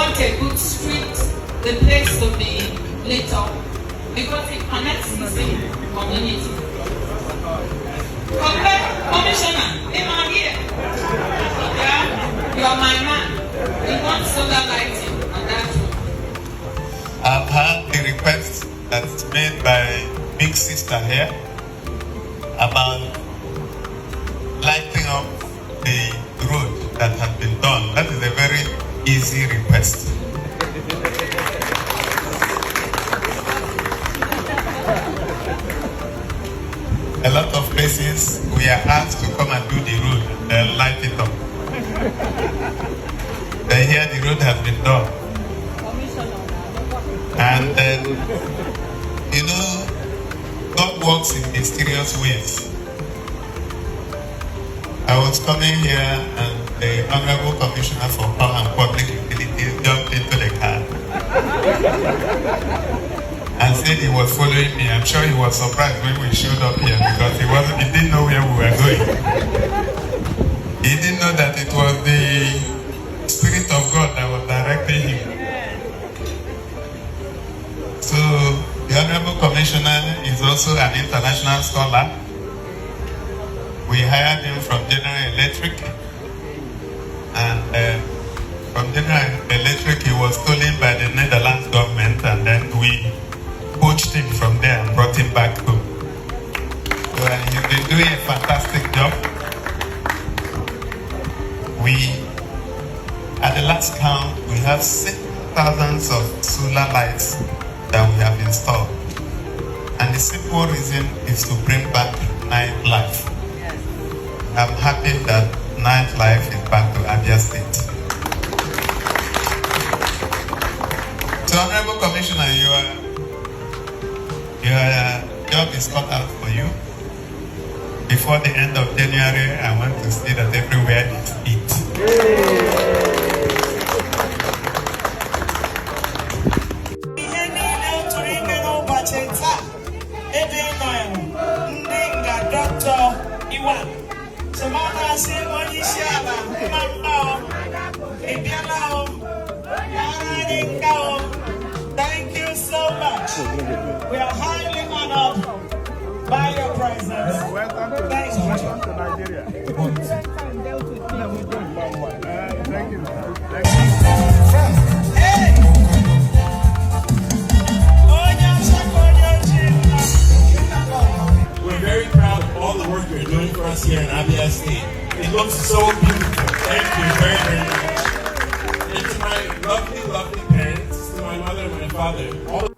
want a good street, the place to be lit up, because it connects the same community. Commissioner, I'm here. Yeah, you are my man. We want solar lighting on that road. I've had the request that's made by Big Sister here about lighting up the road that has been done. That is a very easy request. A lot of places we are asked to come and do the road and light it up. Then here the road has been done. And then, you know, God works in mysterious ways. I was coming here and the Honorable Commissioner for Power and Public Utilities jumped into the car and said he was following me. I'm sure he was surprised when we showed up here because he didn't know where we were going. He didn't know that it was the Spirit of God that was directing him. So the Honorable Commissioner is also an international scholar. We hired him from General Electric, and from General Electric he was stolen by the Netherlands government, and then we poached him from there and brought him back home. So he's been doing a fantastic job. At the last count, we have 6,000 of solar lights that we have installed. And the simple reason is to bring back nightlife. I'm happy that nightlife is back to Abia State. So, Honorable Commissioner, your job is cut out for you. Before the end of January, I want to see that everywhere is lit. Thank you so much. We are highly honored by your presence. Welcome to Nigeria. Thank you. We're very proud of all the work you're doing for us here in Abia State. It looks so beautiful. Thank you very, very much. And to my lovely, lovely parents, to my mother and my father, all